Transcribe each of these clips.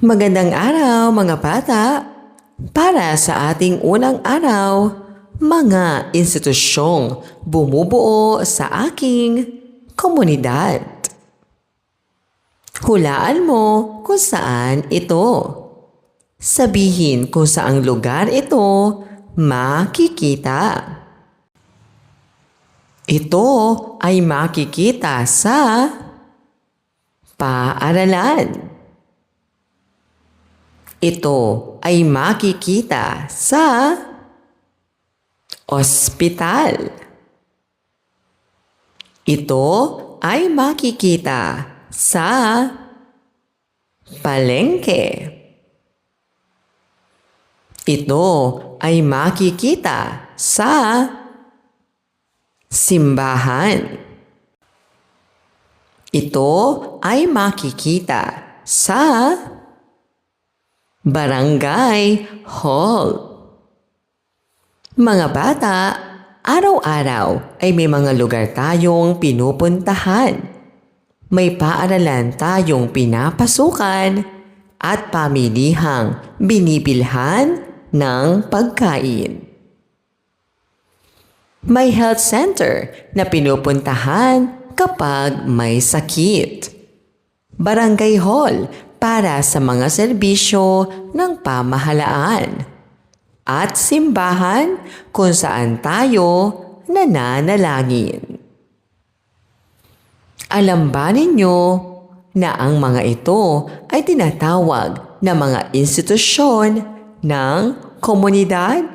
Magandang araw mga bata! Para sa ating unang araw, mga institusyong bumubuo sa aking komunidad. Hulaan mo kung saan ito. Sabihin kung saang lugar ito makikita. Ito ay makikita sa paaralan. Ito ay makikita sa ospital. Ito ay makikita sa palengke. Ito ay makikita sa simbahan. Ito ay makikita sa barangay hall. Mga bata, araw-araw ay may mga lugar tayong pinupuntahan. May paaralan tayong pinapasukan at pamilihang binibilhan ng pagkain. May health center na pinupuntahan kapag may sakit. Barangay hall para sa mga serbisyo ng pamahalaan. At simbahan kung saan tayo nananalangin. Alam ba ninyo na ang mga ito ay tinatawag na mga institusyon ng komunidad?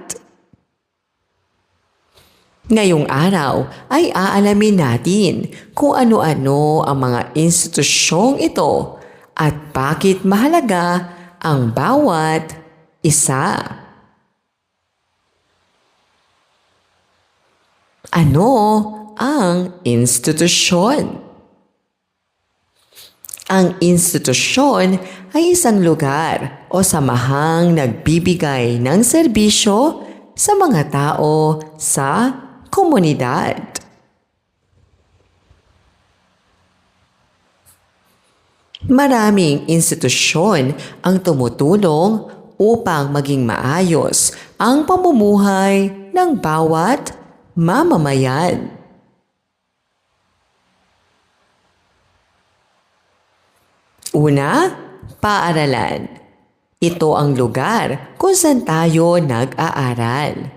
Ngayong araw ay aalamin natin kung ano-ano ang mga institusyong ito at bakit mahalaga ang bawat isa. Ano ang institusyon? Ang institusyon ay isang lugar o samahang nagbibigay ng serbisyo sa mga tao sa komunidad. Maraming institusyon ang tumutulong upang maging maayos ang pamumuhay ng bawat mamamayan. Una, paaralan. Ito ang lugar kung saan tayo nag-aaral.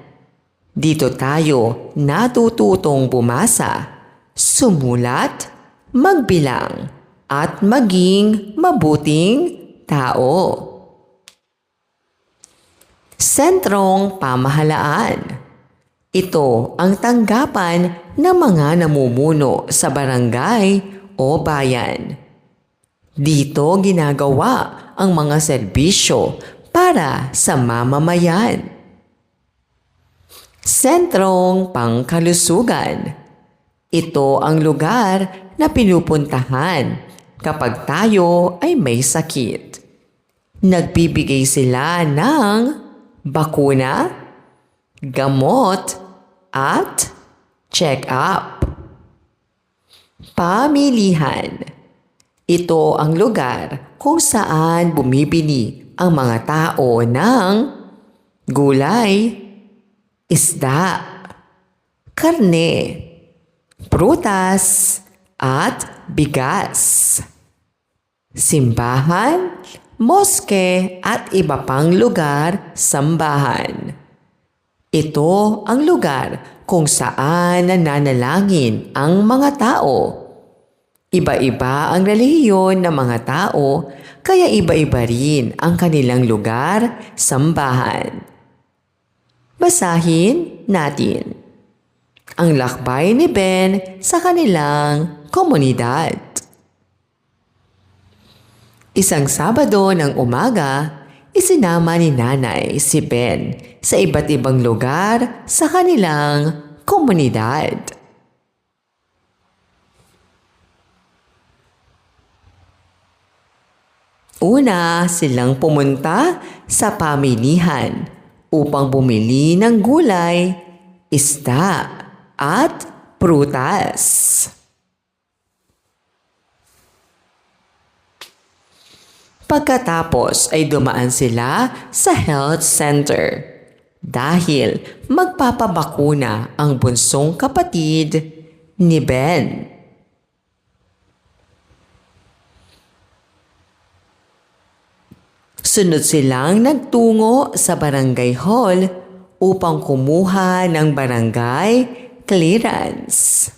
Dito tayo natututong bumasa, sumulat, magbilang, at maging mabuting tao. Sentrong pamahalaan. Ito ang tanggapan ng mga namumuno sa barangay o bayan. Dito ginagawa ang mga serbisyo para sa mamamayan. Sentrong pangkalusugan. Ito ang lugar na pinupuntahan kapag tayo ay may sakit. Nagbibigay sila ng bakuna, gamot, at check-up. Pamilihan. Ito ang lugar kung saan bumibili ang mga tao ng gulay, isda, karne, prutas, at bigas. Simbahan, moske at iba pang lugar sambahan. Ito ang lugar kung saan nananalangin ang mga tao. Iba-iba ang relihiyon ng mga tao, kaya iba-iba rin ang kanilang lugar sambahan. Basahin natin ang lakbay ni Ben sa kanilang komunidad. Isang Sabado ng umaga, isinama ni Nanay si Ben sa iba't ibang lugar sa kanilang komunidad. Una silang pumunta sa pamilihan upang bumili ng gulay, isda at prutas. Pagkatapos ay dumaan sila sa health center dahil magpapabakuna ang bunsong kapatid ni Ben. Sunod silang nagtungo sa barangay hall upang kumuha ng barangay clearance.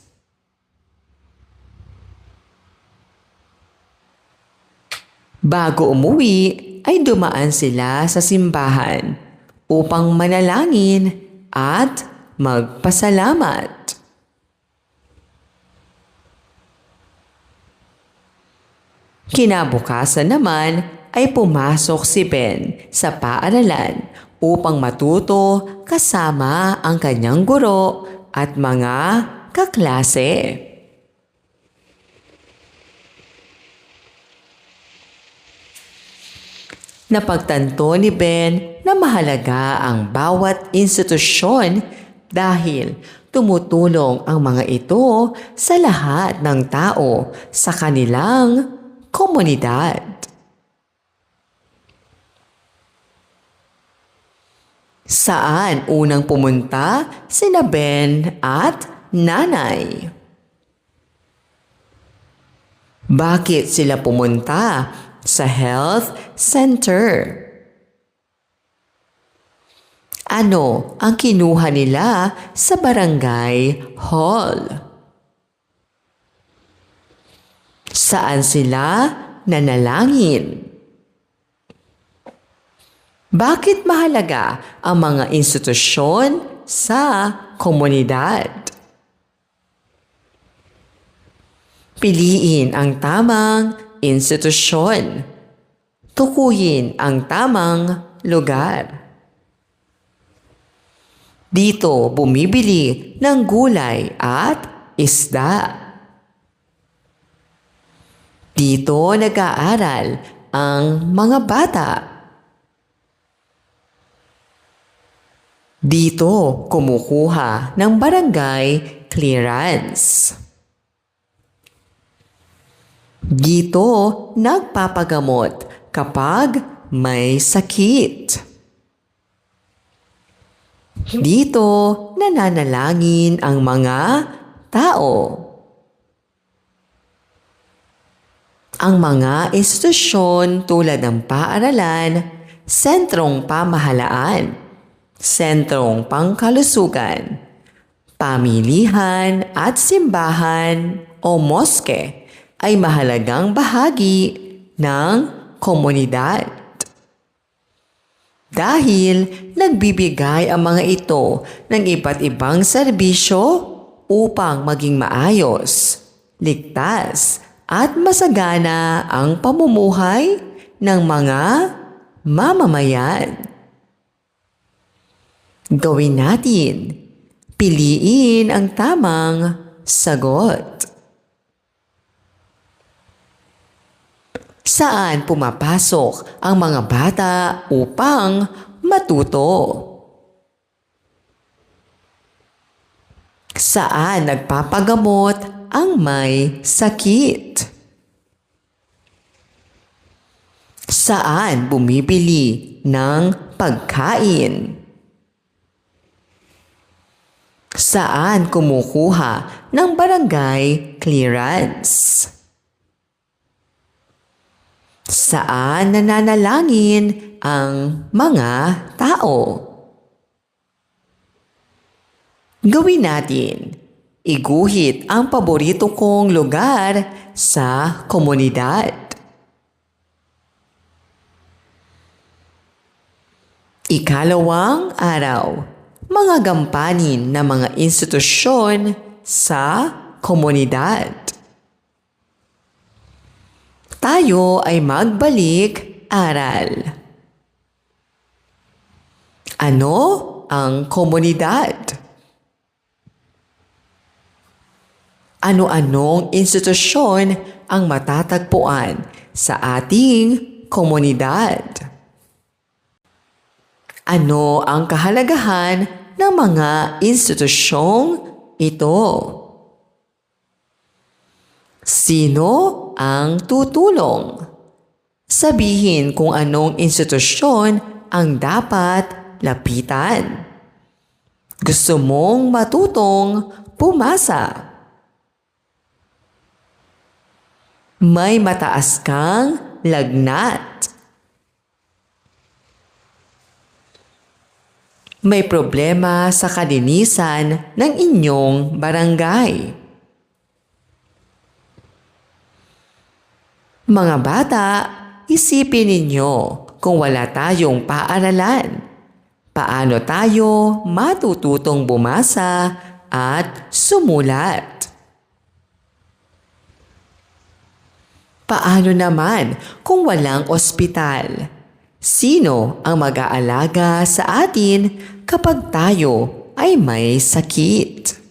Bago umuwi ay dumaan sila sa simbahan upang manalangin at magpasalamat. Kinabukasan naman ay pumasok si Ben sa paaralan upang matuto kasama ang kanyang guro at mga kaklase. Napagtanto ni Ben na mahalaga ang bawat institusyon dahil tumutulong ang mga ito sa lahat ng tao sa kanilang komunidad. Saan unang pumunta sina Ben at nanay? Bakit sila pumunta sa health center? Ano ang kinuha nila sa barangay hall? Saan sila nanalangin? Bakit mahalaga ang mga institusyon sa komunidad? Piliin ang tamang institusyon. Tukuyin ang tamang lugar. Dito bumibili ng gulay at isda. Dito nag-aaral ang mga bata. Dito kumukuha ng barangay clearance. Dito nagpapagamot kapag may sakit. Dito nananalangin ang mga tao. Ang mga institusyon tulad ng paaralan, sentrong pamahalaan, sentrong pangkalusugan, pamilihan at simbahan o moske ay mahalagang bahagi ng komunidad. Dahil nagbibigay ang mga ito ng iba't ibang serbisyo upang maging maayos, ligtas at masagana ang pamumuhay ng mga mamamayan. Gawin natin. Piliin ang tamang sagot. Saan pumapasok ang mga bata upang matuto? Saan nagpapagamot ang may sakit? Saan bumibili ng pagkain? Saan kumukuha ng barangay clearance? Saan nananalangin ang mga tao? Gawin natin. Iguhit ang paborito kong lugar sa komunidad. Ikalawang araw. Mga gampanin ng mga institusyon sa komunidad. Tayo ay magbalik-aral. Ano ang komunidad? Ano-anong institusyon ang matatagpuan sa ating komunidad? Ano ang kahalagahan ng mga institusyong ito? Sino ang tutulong? Sabihin kung anong institusyon ang dapat lapitan. Gusto mong matutong pumasa. May mataas kang lagnat. May problema sa kalinisan ng inyong barangay. Mga bata, isipin ninyo kung wala tayong paaralan. Paano tayo matututong bumasa at sumulat? Paano naman kung walang ospital? Sino ang mag-aalaga sa atin kapag tayo ay may sakit?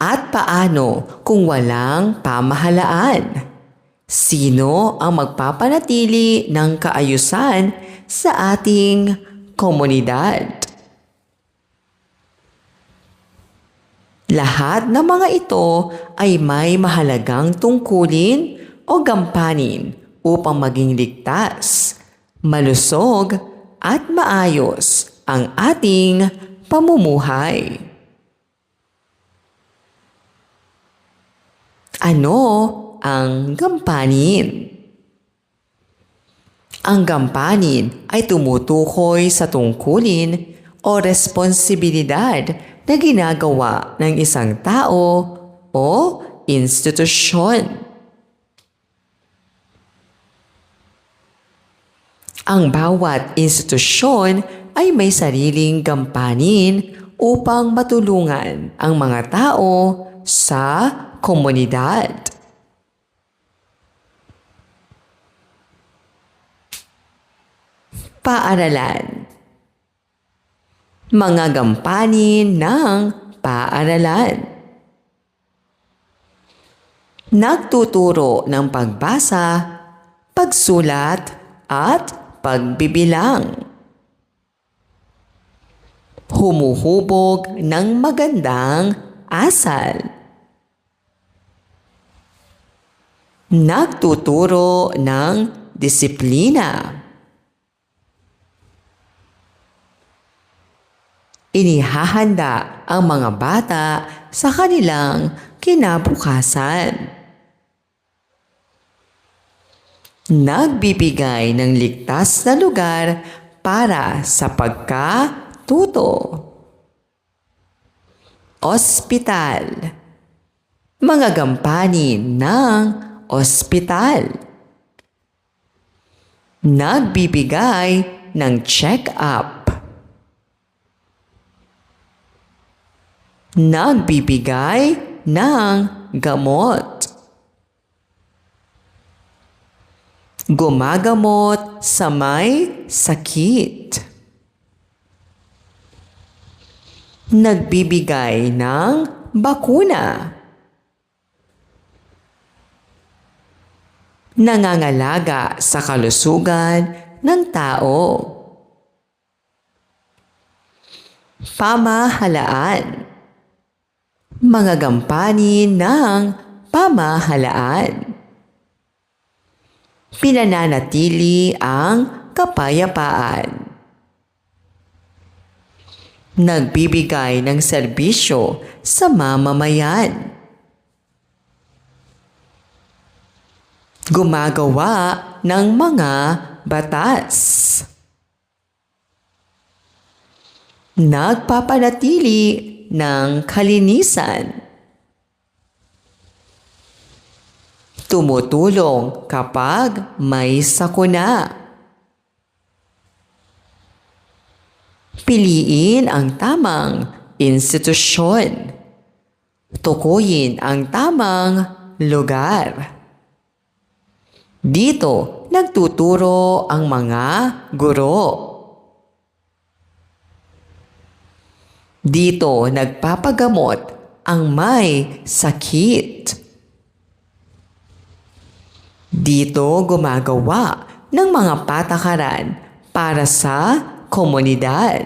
At paano kung walang pamahalaan? Sino ang magpapanatili ng kaayusan sa ating komunidad? Lahat ng mga ito ay may mahalagang tungkulin o gampanin upang maging ligtas, malusog at maayos ang ating pamumuhay. Ano ang gampanin? Ang gampanin ay tumutukoy sa tungkulin o responsibilidad na ginagawa ng isang tao o institusyon. Ang bawat institusyon ay may sariling gampanin upang matulungan ang mga tao sa komunidad. Paaralan. Mga gampanin ng paaralan. Nagtuturo ng pagbasa, pagsulat at pagbibilang. Humuhubog ng magandang asal. Nagtuturo ng disiplina. Inihahanda ang mga bata sa kanilang kinabukasan. Nagbibigay ng ligtas na lugar para sa pagkatuto. Ospital. Mga gampanin ng ospital. Nagbibigay ng check-up. Nagbibigay ng gamot. Gumagamot sa may sakit. Nagbibigay ng bakuna. Nangangalaga sa kalusugan ng tao. Pamahalaan. Mga gampanin ng pamahalaan. Pinananatili ang kapayapaan. Nagbibigay ng serbisyo sa mamamayan. Gumagawa ng mga batas. Nagpapanatili ng kalinisan. Tumutulong kapag may sakuna. Piliin ang tamang institusyon. Tukuyin ang tamang lugar. Dito nagtuturo ang mga guro. Dito nagpapagamot ang may sakit. Dito gumagawa ng mga patakaran para sa komunidad.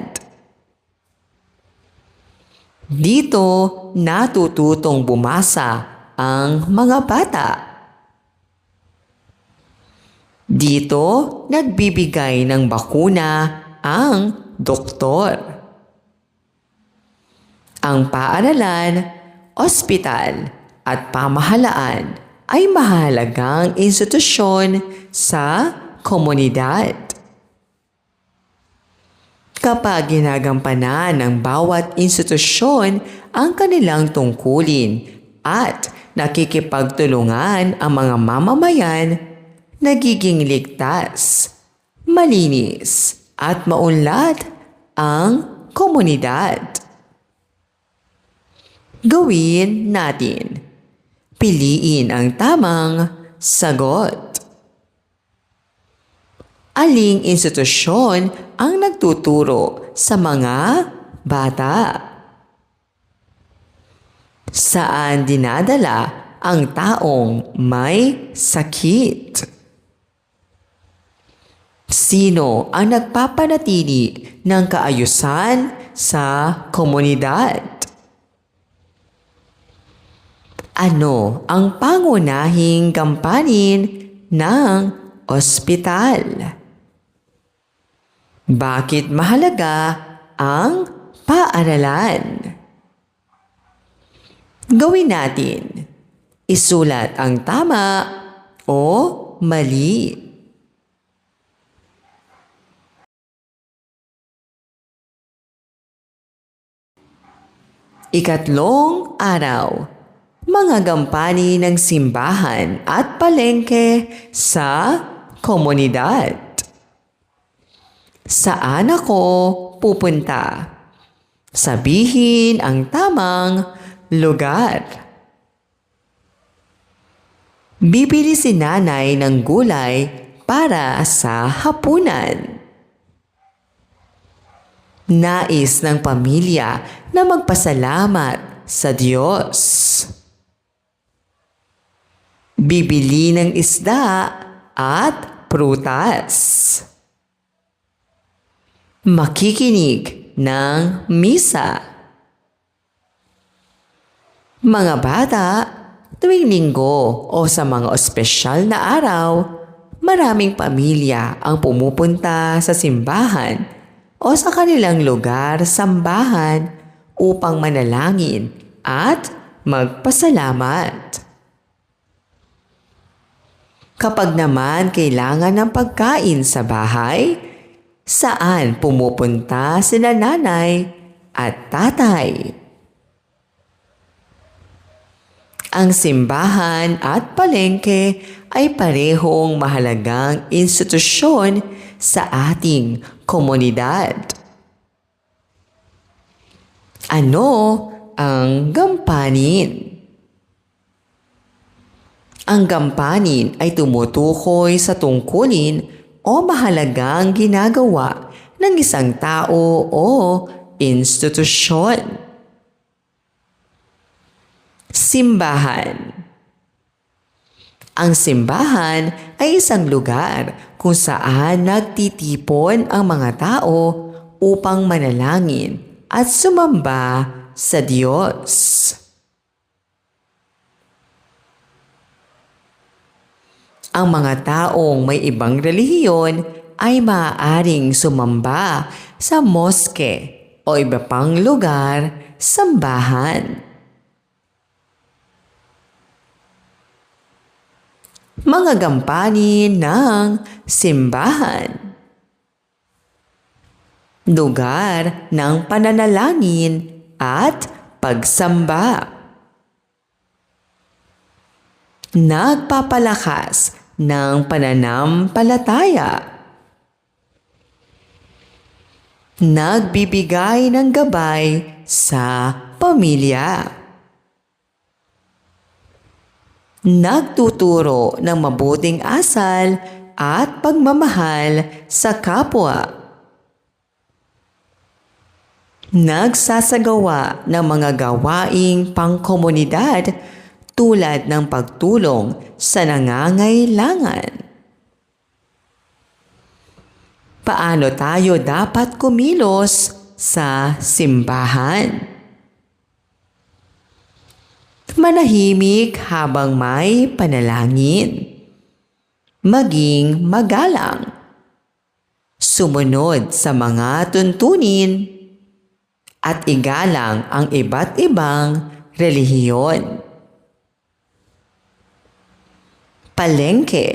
Dito natututong bumasa ang mga bata. Dito, nagbibigay ng bakuna ang doktor. Ang paaralan, ospital at pamahalaan ay mahalagang institusyon sa komunidad. Kapag ginagampanan ng bawat institusyon ang kanilang tungkulin at nakikipagtulungan ang mga mamamayan, nagiging ligtas, malinis at maunlad ang komunidad. Gawin natin. Piliin ang tamang sagot. Aling institusyon ang nagtuturo sa mga bata? Saan dinadala ang taong may sakit? Sino ang nagpapanatili ng kaayusan sa komunidad? Ano ang pangunahing gampanin ng ospital? Bakit mahalaga ang paaralan? Gawin natin. Isulat ang tama o mali. Ikatlong araw. Mga gampani ng simbahan at palengke sa komunidad. Saan ako pupunta? Sabihin ang tamang lugar. Bibili si nanay ng gulay para sa hapunan. Nais ng pamilya na magpasalamat sa Diyos. Bibili ng isda at prutas. Makikinig ng misa. Mga bata, tuwing linggo o sa mga espesyal na araw, maraming pamilya ang pumupunta sa simbahan o sa kanilang lugar sambahan upang manalangin at magpasalamat. Kapag naman kailangan ng pagkain sa bahay, saan pumupunta sina nanay at tatay? Ang simbahan at palengke ay parehong mahalagang institusyon sa ating komunidad. Ano ang gampanin? Ang gampanin ay tumutukoy sa tungkulin o mahalagang ginagawa ng isang tao o institusyon. Simbahan. Ang simbahan ay isang lugar kung saan nagtitipon ang mga tao upang manalangin at sumamba sa Diyos. Ang mga taong may ibang relihiyon ay maaaring sumamba sa moske o iba pang lugar, sambahan. Mga gampanin ng simbahan. Lugar ng pananalangin at pagsamba. Nagpapalakas ng pananampalataya. Nagbibigay ng gabay sa pamilya. Nagtuturo ng mabuting asal at pagmamahal sa kapwa. Nagsasagawa ng mga gawaing pangkomunidad tulad ng pagtulong sa nangangailangan. Paano tayo dapat kumilos sa simbahan? Manahimik habang may panalangin. Maging magalang. Sumunod sa mga tuntunin at igalang ang iba't ibang relihiyon. Palengke.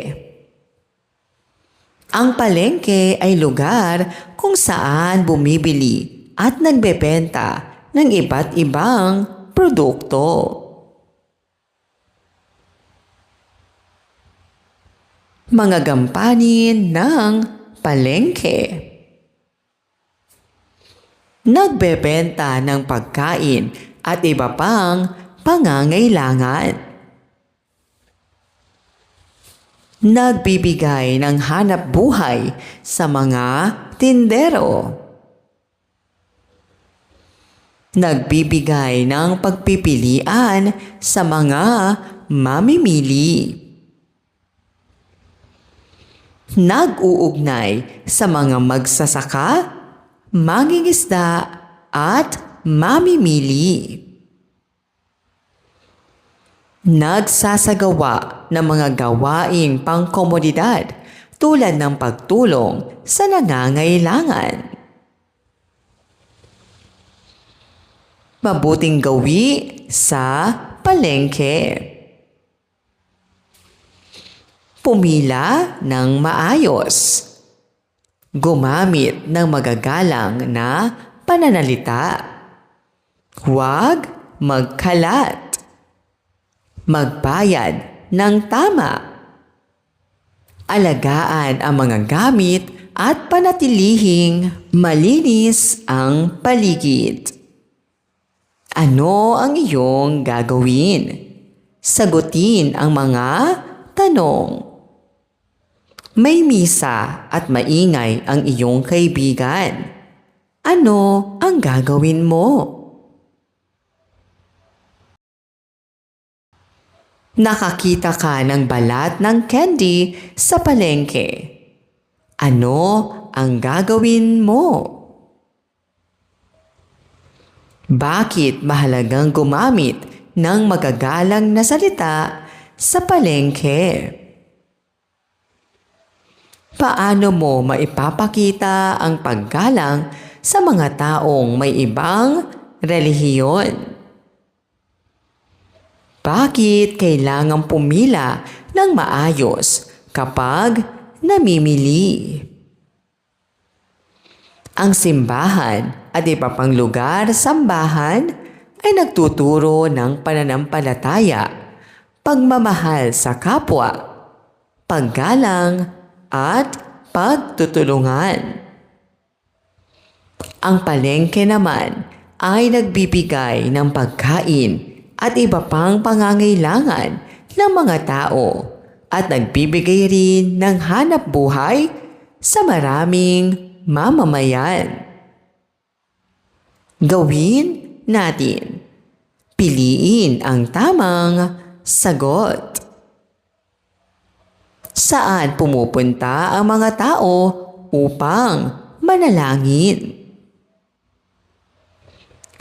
Ang palengke ay lugar kung saan bumibili at nagbebenta ng iba't ibang produkto. Mga gampanin ng palengke. Nagbebenta ng pagkain at iba pang pangangailangan. Nagbibigay ng hanap buhay sa mga tindero. Nagbibigay ng pagpipilian sa mga mamimili. Nag-uugnay sa mga magsasaka, mangingisda at mamimili. Nagsasagawa ng mga gawaing pangkomodidad tulad ng pagtulong sa nangangailangan. Mabuting gawi sa palengke. Pumila ng maayos. Gumamit ng magagalang na pananalita. Huwag magkalat. Magbayad ng tama. Alagaan ang mga gamit at panatilihing malinis ang paligid. Ano ang iyong gagawin? Sagutin ang mga tanong. May misa at maingay ang iyong kaibigan. Ano ang gagawin mo? Nakakita ka ng balat ng candy sa palengke. Ano ang gagawin mo? Bakit mahalagang gumamit ng magagalang na salita sa palengke? Paano mo maipapakita ang paggalang sa mga taong may ibang relihiyon? Bakit kailangang pumila ng maayos kapag namimili? Ang simbahan at iba pang lugar sa sambahan ay nagtuturo ng pananampalataya, pagmamahal sa kapwa, paggalang, at pagtutulungan. Ang palengke naman ay nagbibigay ng pagkain at iba pang pangangailangan ng mga tao at nagbibigay rin ng hanap buhay sa maraming mamamayan. Gawin natin. Piliin ang tamang sagot. Saan pumupunta ang mga tao upang manalangin?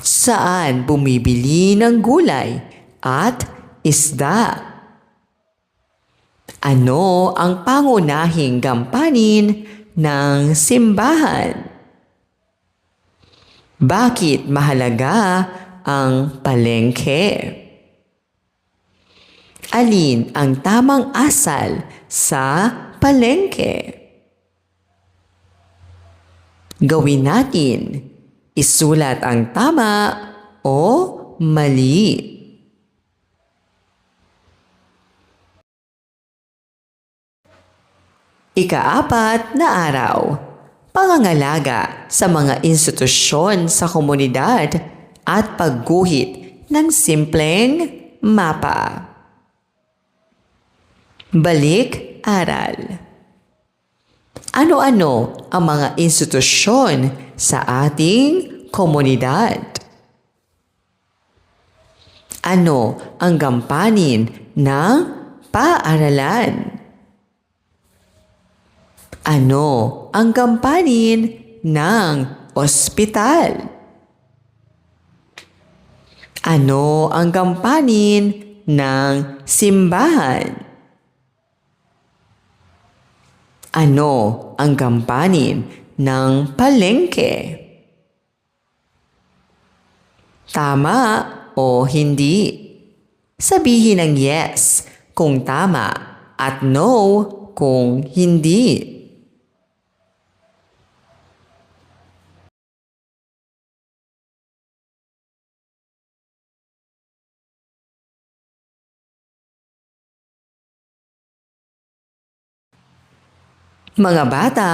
Saan bumibili ng gulay at isda? Ano ang pangunahing gampanin ng simbahan? Bakit mahalaga ang palengke? Alin ang tamang asal sa palengke? Gawin natin. Isulat ang tama o mali. Ika-4 na araw. Pangangalaga sa mga institusyon sa komunidad at pagguhit ng simpleng mapa. Balik-aral. Ano-ano ang mga institusyon sa ating komunidad? Ano ang gampanin ng paaralan? Ano ang gampanin ng ospital? Ano ang gampanin ng simbahan? Ano ang gampanin ng palengke? Tama o hindi? Sabihin ng yes kung tama at no kung hindi. Mga bata,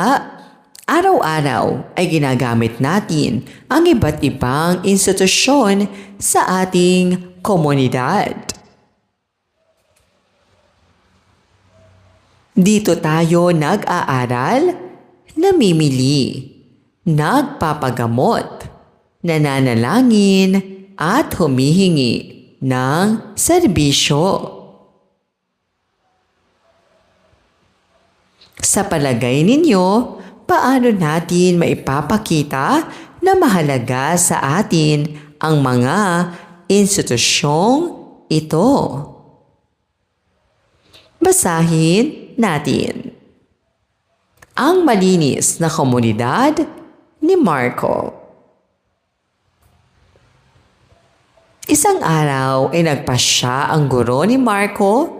araw-araw ay ginagamit natin ang iba't ibang institusyon sa ating komunidad. Dito tayo nag-aaral, namimili, nagpapagamot, nananalangin at humihingi ng serbisyo. Sa palagay ninyo, paano natin maipapakita na mahalaga sa atin ang mga institusyong ito? Basahin natin. Ang malinis na komunidad ni Marco. Isang araw ay nagpasya ang guro ni Marco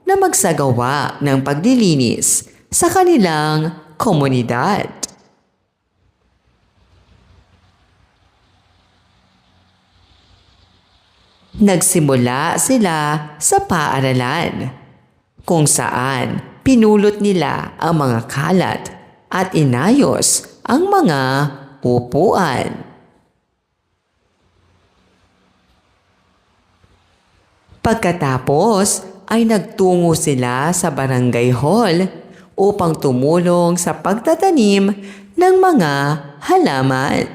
na magsagawa ng paglilinis sa kanilang komunidad. Nagsimula sila sa paaralan, kung saan pinulot nila ang mga kalat at inayos ang mga upuan. Pagkatapos ay nagtungo sila sa barangay hall upang tumulong sa pagtatanim ng mga halaman.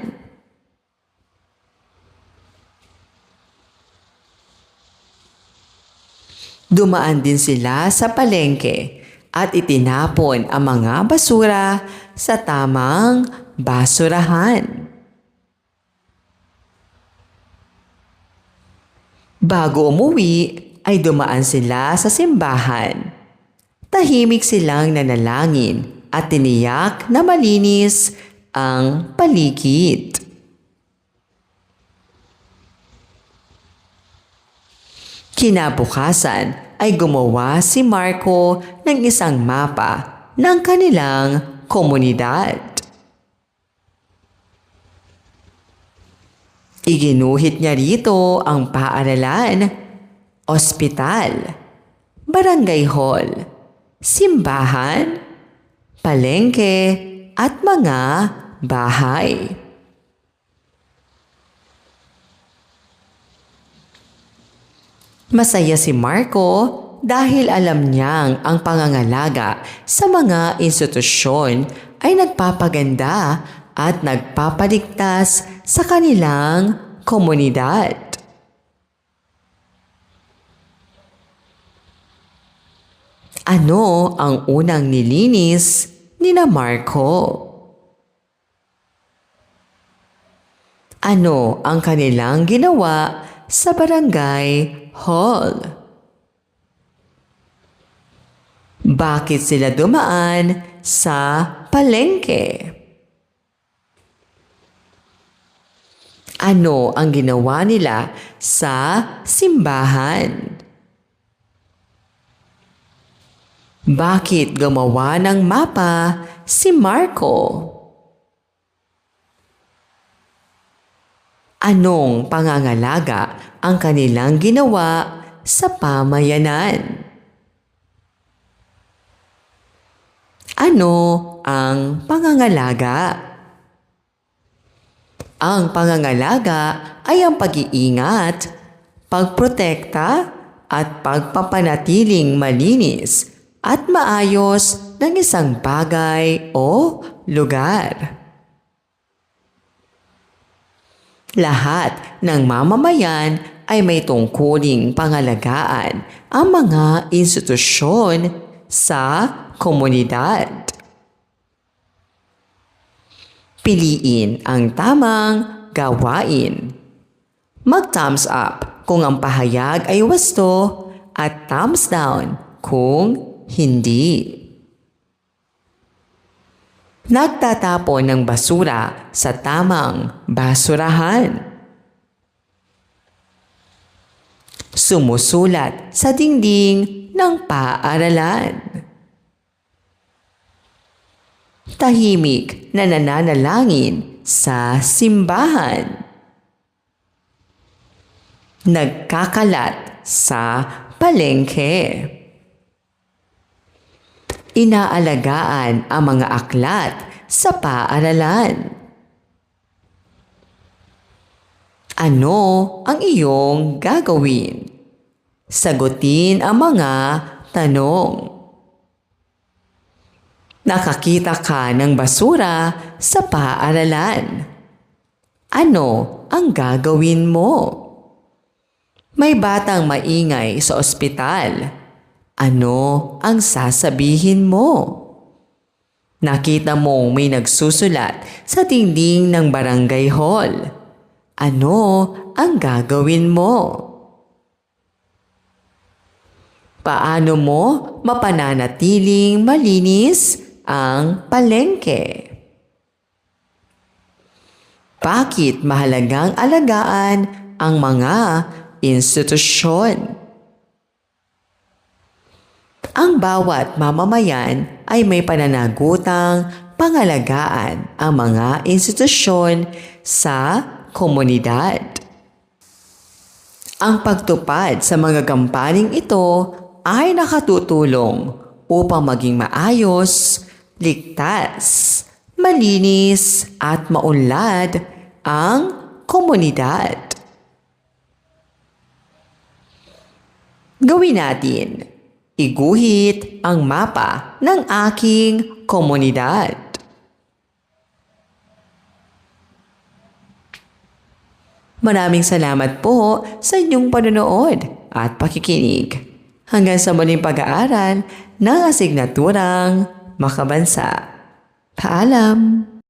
Dumaan din sila sa palengke at itinapon ang mga basura sa tamang basurahan. Bago umuwi ay dumaan sila sa simbahan. Tahimik silang nanalangin at tiniyak na malinis ang paligid. Kinabukasan ay gumawa si Marco ng isang mapa ng kanilang komunidad. Iginuhit niya rito ang paaralan, ospital, barangay hall, simbahan, palengke at mga bahay. Masaya si Marco dahil alam niyang ang pangangalaga sa mga institusyon ay nagpapaganda at nagpapaligtas sa kanilang komunidad. Ano ang unang nilinis ni Marco? Ano ang kanilang ginawa sa barangay hall? Bakit sila dumaan sa palengke? Ano ang ginawa nila sa simbahan? Bakit gumawa ng mapa si Marco? Anong pangangalaga ang kanilang ginawa sa pamayanan? Ano ang pangangalaga? Ang pangangalaga ay ang pag-iingat, pagprotekta at pagpapanatiling malinis at maayos ng isang bagay o lugar. Lahat ng mamamayan ay may tungkuling pangalagaan ang mga institusyon sa komunidad. Piliin ang tamang gawain. Mag-thumbs up kung ang pahayag ay wasto at thumbs down kung hindi. Nagtatapon ng basura sa tamang basurahan. Sumusulat sa dingding ng paaralan. Tahimik na nananalangin sa simbahan. Nagkakalat sa palengke. Inaalagaan ang mga aklat sa paaralan. Ano ang iyong gagawin? Sagutin ang mga tanong. Nakakita ka ng basura sa paaralan. Ano ang gagawin mo? May batang maingay sa ospital. Ano ang sasabihin mo? Nakita mong may nagsusulat sa dingding ng barangay hall. Ano ang gagawin mo? Paano mo mapananatiling malinis ang palengke? Bakit mahalagang alagaan ang mga institusyon? Ang bawat mamamayan ay may pananagutang pangalagaan ang mga institusyon sa komunidad. Ang pagtupad sa mga gampaning ito ay nakatutulong upang maging maayos, ligtas, malinis at maunlad ang komunidad. Gawin natin. Iguhit ang mapa ng aking komunidad. Maraming salamat po sa inyong panonood at pakikinig. Hanggang sa muling pag-aaral ng asignaturang makabansa. Paalam!